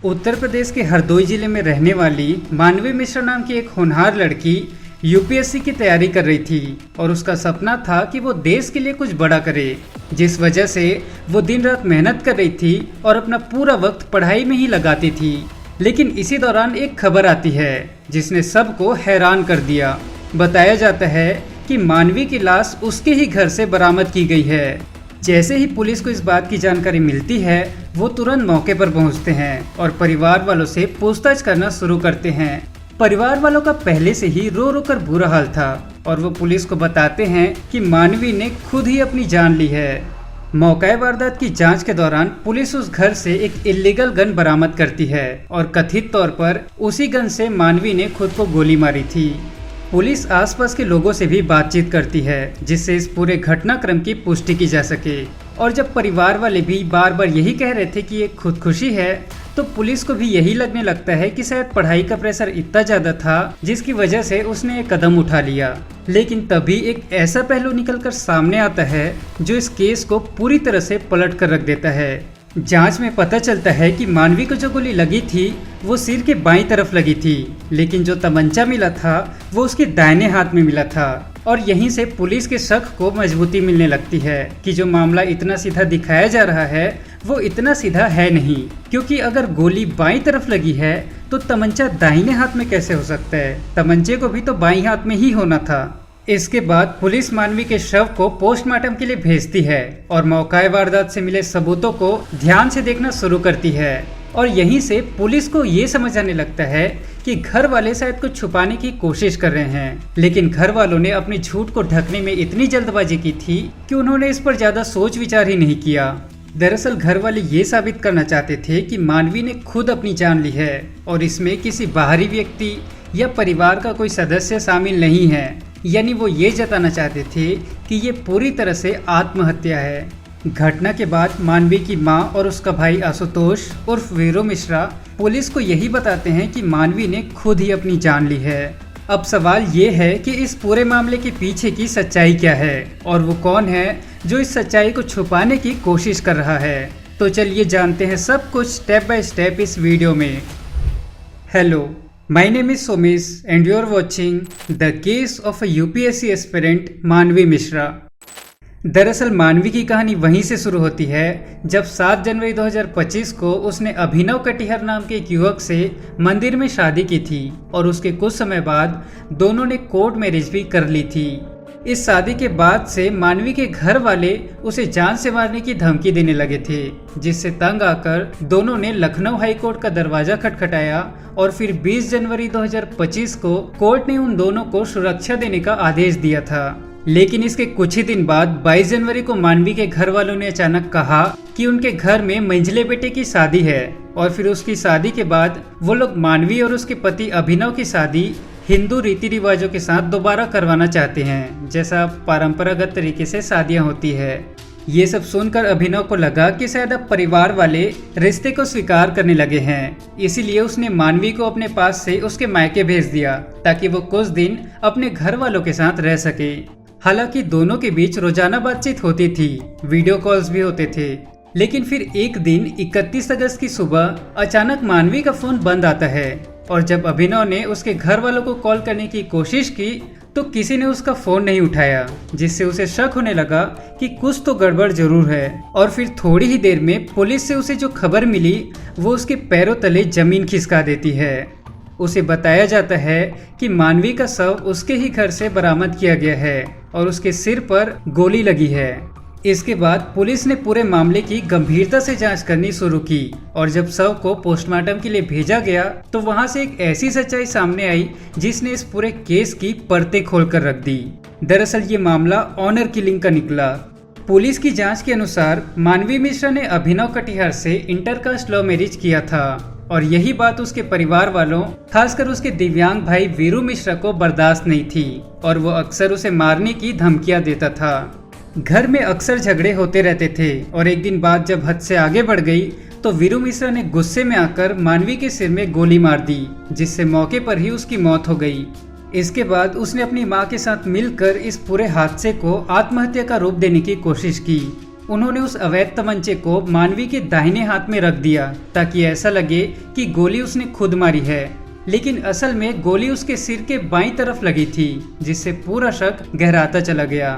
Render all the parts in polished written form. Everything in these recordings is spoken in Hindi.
उत्तर प्रदेश के हरदोई जिले में रहने वाली मानवी मिश्रा नाम की एक होनहार लड़की यूपीएससी की तैयारी कर रही थी और उसका सपना था कि वो देश के लिए कुछ बड़ा करे, जिस वजह से वो दिन रात मेहनत कर रही थी और अपना पूरा वक्त पढ़ाई में ही लगाती थी। लेकिन इसी दौरान एक खबर आती है जिसने सबको हैरान कर दिया। बताया जाता है कि मानवी की लाश उसके ही घर से बरामद की गई है। जैसे ही पुलिस को इस बात की जानकारी मिलती है, वो तुरंत मौके पर पहुंचते हैं और परिवार वालों से पूछताछ करना शुरू करते हैं। परिवार वालों का पहले से ही रो रो कर बुरा हाल था और वो पुलिस को बताते हैं कि मानवी ने खुद ही अपनी जान ली है। मौका वारदात की जांच के दौरान पुलिस उस घर से एक इल्लीगल गन बरामद करती है और कथित तौर पर उसी गन से मानवी ने खुद को गोली मारी थी। पुलिस आसपास के लोगों से भी बातचीत करती है जिससे इस पूरे घटनाक्रम की पुष्टि की जा सके। और जब परिवार वाले भी बार बार यही कह रहे थे कि ये खुदकुशी है, तो पुलिस को भी यही लगने लगता है कि शायद पढ़ाई का प्रेशर इतना ज्यादा था जिसकी वजह से उसने एक कदम उठा लिया। लेकिन तभी एक ऐसा पहलू निकलकर सामने आता है जो इस केस को पूरी तरह से पलट कर रख देता है। जांच में पता चलता है कि मानवी को जो गोली लगी थी वो सिर के बाईं तरफ लगी थी, लेकिन जो तमंचा मिला था वो उसके दाहिने हाथ में मिला था। और यहीं से पुलिस के शक को मजबूती मिलने लगती है कि जो मामला इतना सीधा दिखाया जा रहा है वो इतना सीधा है नहीं, क्योंकि अगर गोली बाईं तरफ लगी है तो तमंचा दाहिने हाथ में कैसे हो सकता है? तमंचे को भी तो बाईं हाथ में ही होना था। इसके बाद पुलिस मानवी के शव को पोस्टमार्टम के लिए भेजती है और मौका वारदात से मिले सबूतों को ध्यान से देखना शुरू करती है। और यहीं से पुलिस को ये समझ आने लगता है कि घर वाले शायद कुछ छुपाने की कोशिश कर रहे हैं, लेकिन घर वालों ने अपनी झूठ को ढकने में इतनी जल्दबाजी की थी कि उन्होंने इस पर ज्यादा सोच विचार ही नहीं किया। दरअसल घर वाले ये साबित करना चाहते थे कि मानवी ने खुद अपनी जान ली है और इसमें किसी बाहरी व्यक्ति या परिवार का कोई सदस्य शामिल नहीं है। यानी वो ये जताना चाहते थे कि ये पूरी तरह से आत्महत्या है। घटना के बाद मानवी की मां और उसका भाई आशुतोष उर्फ वीरू मिश्रा पुलिस को यही बताते हैं कि मानवी ने खुद ही अपनी जान ली है। अब सवाल ये है कि इस पूरे मामले के पीछे की सच्चाई क्या है और वो कौन है जो इस सच्चाई को छुपाने की कोशिश कर रहा है। तो चलिए जानते हैं सब कुछ स्टेप बाय स्टेप इस वीडियो में। Hello, My name is Somesh and you are watching the case of a UPSC aspirant मानवी मिश्रा। दरअसल मानवी की कहानी वहीं से शुरू होती है जब 7 जनवरी 2025 को उसने अभिनव कटिहार नाम के एक युवक से मंदिर में शादी की थी और उसके कुछ समय बाद दोनों ने कोर्ट मैरिज भी कर ली थी। इस शादी के बाद से मानवी के घर वाले उसे जान से मारने की धमकी देने लगे थे, जिससे तंग आकर दोनों ने लखनऊ हाई कोर्ट का दरवाजा खटखटाया और फिर 20 जनवरी 2025 को कोर्ट ने उन दोनों को सुरक्षा देने का आदेश दिया था। लेकिन इसके कुछ ही दिन बाद 22 जनवरी को मानवी के घर वालों ने अचानक कहा कि उनके घर में मंझले बेटे की शादी है और फिर उसकी शादी के बाद वो लोग मानवी और उसके पति अभिनव की शादी हिंदू रीति रिवाजों के साथ दोबारा करवाना चाहते हैं, जैसा परंपरागत तरीके से शादियां होती है। ये सब सुनकर अभिनव को लगा कि शायद अब परिवार वाले रिश्ते को स्वीकार करने लगे हैं, इसीलिए उसने मानवी को अपने पास से उसके मायके भेज दिया ताकि वो कुछ दिन अपने घर वालों के साथ रह सके। हालांकि दोनों के बीच रोजाना बातचीत होती थी, वीडियो कॉल्स भी होते थे। लेकिन फिर एक दिन 31 अगस्त की सुबह अचानक मानवी का फोन बंद आता है और जब अभिनव ने उसके घर वालों को कॉल करने की कोशिश की तो किसी ने उसका फोन नहीं उठाया, जिससे उसे शक होने लगा कि कुछ तो गड़बड़ जरूर है। और फिर थोड़ी ही देर में पुलिस से उसे जो खबर मिली वो उसके पैरों तले जमीन खिसका देती है। उसे बताया जाता है कि मानवी का शव उसके ही घर से बरामद किया गया है और उसके सिर पर गोली लगी है। इसके बाद पुलिस ने पूरे मामले की गंभीरता से जांच करनी शुरू की और जब शव को पोस्टमार्टम के लिए भेजा गया तो वहां से एक ऐसी सच्चाई सामने आई जिसने इस पूरे केस की परतें खोलकर रख दी। दरअसल ये मामला ऑनर किलिंग का निकला। पुलिस की जांच के अनुसार मानवी मिश्रा ने अभिनव कटिहार से इंटरकास्ट लव मैरिज किया था और यही बात उसके परिवार वालों, खासकर उसके दिव्यांग भाई वीरू मिश्रा को बर्दाश्त नहीं थी और वो अक्सर उसे मारने की धमकियां देता था। घर में अक्सर झगड़े होते रहते थे और एक दिन बात जब हद से आगे बढ़ गई तो वीरू मिश्रा ने गुस्से में आकर मानवी के सिर में गोली मार दी, जिससे मौके पर ही उसकी मौत हो गई। इसके बाद उसने अपनी मां के साथ मिलकर इस पूरे हादसे को आत्महत्या का रूप देने की कोशिश की। उन्होंने उस अवैध तमंचे को मानवी के दाहिने हाथ में रख दिया ताकि ऐसा लगे कि गोली उसने खुद मारी है, लेकिन असल में गोली उसके सिर के बाईं तरफ लगी थी, जिससे पूरा शक गहराता चला गया।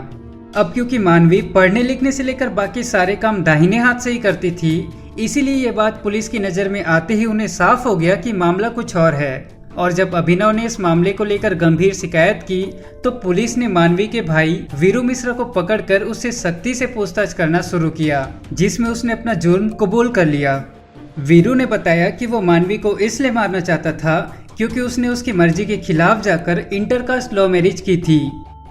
अब क्योंकि मानवी पढ़ने लिखने से लेकर बाकी सारे काम दाहिने हाथ से ही करती थी, इसीलिए ये बात पुलिस की नज़र में आते ही उन्हें साफ हो गया कि मामला कुछ और है। और जब अभिनव ने इस मामले को लेकर गंभीर शिकायत की तो पुलिस ने मानवी के भाई वीरू मिश्रा को पकड़कर उससे सख्ती से पूछताछ करना शुरू किया, जिसमें उसने अपना जुर्म कबूल कर लिया। वीरू ने बताया कि वो मानवी को इसलिए मारना चाहता था क्योंकि उसने उसकी मर्जी के खिलाफ जाकर इंटरकास्ट लव मैरिज की थी।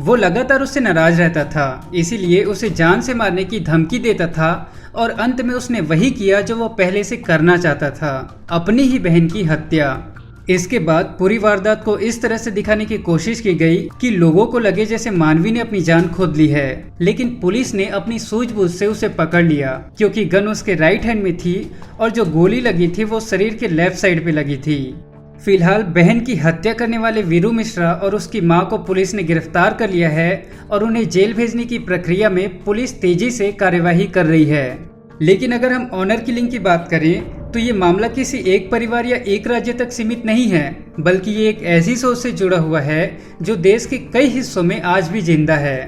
वो लगातार उससे नाराज रहता था, इसीलिए उसे जान से मारने की धमकी देता था और अंत में उसने वही किया जो वो पहले से करना चाहता था, अपनी ही बहन की हत्या। इसके बाद पूरी वारदात को इस तरह से दिखाने की कोशिश की गई कि लोगों को लगे जैसे मानवी ने अपनी जान खोद ली है, लेकिन पुलिस ने अपनी सूझबूझ से उसे पकड़ लिया क्योंकि गन उसके राइट हैंड में थी और जो गोली लगी थी वो शरीर के लेफ्ट साइड पे लगी थी। फिलहाल बहन की हत्या करने वाले वीरू मिश्रा और उसकी मां को पुलिस ने गिरफ्तार कर लिया है और उन्हें जेल भेजने की प्रक्रिया में पुलिस तेजी से कार्यवाही कर रही है। लेकिन अगर हम ऑनर किलिंग की बात करें तो ये मामला किसी एक परिवार या एक राज्य तक सीमित नहीं है, बल्कि ये एक ऐसी सोच से जुड़ा हुआ है जो देश के कई हिस्सों में आज भी जिंदा है।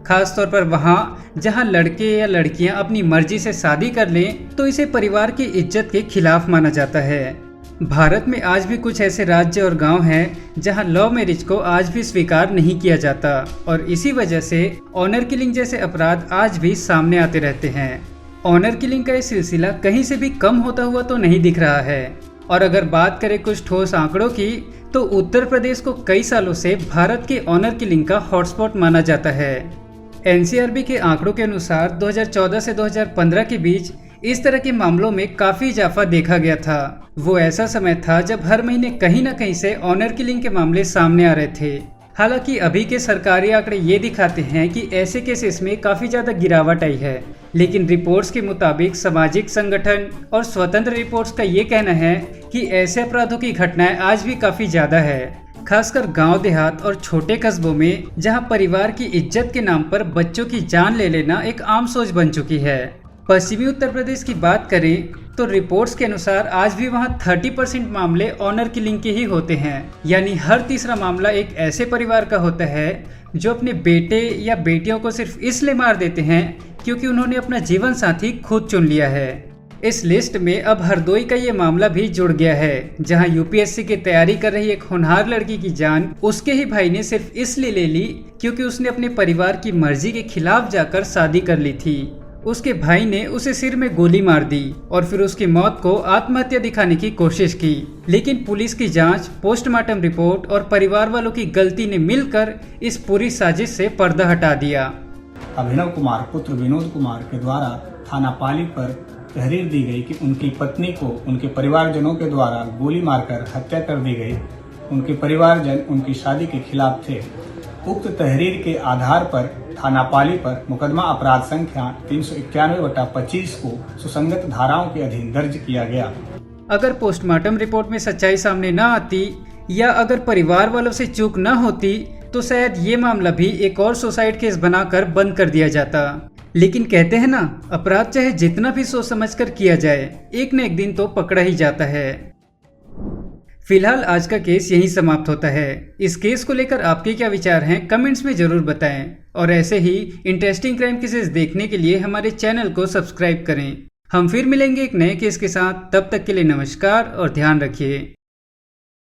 खास तौर पर वहाँ जहाँ लड़के या लड़कियाँ अपनी मर्जी से शादी कर लें तो इसे परिवार की इज्जत के खिलाफ माना जाता है। भारत में आज भी कुछ ऐसे राज्य और गांव हैं जहां लव मैरिज को आज भी स्वीकार नहीं किया जाता और इसी वजह से ऑनर किलिंग जैसे अपराध आज भी सामने आते रहते हैं। ऑनर किलिंग का ये सिलसिला कहीं से भी कम होता हुआ तो नहीं दिख रहा है। और अगर बात करें कुछ ठोस आंकड़ों की तो उत्तर प्रदेश को कई सालों से भारत के ऑनर किलिंग का हॉटस्पॉट माना जाता है। एनसीआरबी के आंकड़ों के अनुसार 2014 से 2015 के बीच इस तरह के मामलों में काफी इजाफा देखा गया था। वो ऐसा समय था जब हर महीने कहीं न कहीं से ऑनर किलिंग के मामले सामने आ रहे थे। हालांकि अभी के सरकारी आंकड़े ये दिखाते हैं कि ऐसे केसेस में काफी ज्यादा गिरावट आई है, लेकिन रिपोर्ट्स के मुताबिक सामाजिक संगठन और स्वतंत्र रिपोर्ट्स का ये कहना है कि ऐसे अपराधों की घटनाएं आज भी काफी ज्यादा है, खासकर गांव देहात और छोटे कस्बों में जहां परिवार की इज्जत के नाम पर बच्चों की जान ले लेना एक आम सोच बन चुकी है। पश्चिमी उत्तर प्रदेश की बात करें तो रिपोर्ट्स के अनुसार आज भी वहां 30% मामले ऑनर किलिंग के ही होते हैं, यानी हर तीसरा मामला एक ऐसे परिवार का होता है जो अपने बेटे या बेटियों को सिर्फ इसलिए मार देते हैं क्योंकि उन्होंने अपना जीवन साथी खुद चुन लिया है। इस लिस्ट में अब हरदोई का ये मामला भी जुड़ गया है, जहां यूपीएससी की तैयारी कर रही एक होनहार लड़की की जान उसके ही भाई ने सिर्फ इसलिए ले ली क्योंकि उसने अपने परिवार की मर्जी के खिलाफ जाकर शादी कर ली थी। उसके भाई ने उसे सिर में गोली मार दी और फिर उसकी मौत को आत्महत्या दिखाने की कोशिश की, लेकिन पुलिस की जांच, पोस्टमार्टम रिपोर्ट और परिवार वालों की गलती ने मिलकर इस पूरी साजिश से पर्दा हटा दिया। अभिनव कुमार पुत्र विनोद कुमार के द्वारा थाना पाली पर तहरीर दी गई कि उनकी पत्नी को उनके परिवारजनों के द्वारा गोली मारकर हत्या कर दी गई। उनके परिवारजन उनकी शादी के खिलाफ थे। उक्त तहरीर के आधार पर थाना पाली पर मुकदमा अपराध संख्या 391/25 को सुसंगत धाराओं के अधीन दर्ज किया गया। अगर पोस्टमार्टम रिपोर्ट में सच्चाई सामने न आती या अगर परिवार वालों से चूक न होती तो शायद ये मामला भी एक और सुसाइड केस बनाकर बंद कर दिया जाता। लेकिन कहते हैं ना, अपराध चाहे जितना भी सोच समझकर किया जाए, एक न एक दिन तो पकड़ा ही जाता है। फिलहाल आज का केस यहीं समाप्त होता है। इस केस को लेकर आपके क्या विचार हैं कमेंट्स में जरूर बताएं और ऐसे ही इंटरेस्टिंग क्राइम केसेस देखने के लिए हमारे चैनल को सब्सक्राइब करें। हम फिर मिलेंगे एक नए केस के साथ, तब तक के लिए नमस्कार और ध्यान रखिए।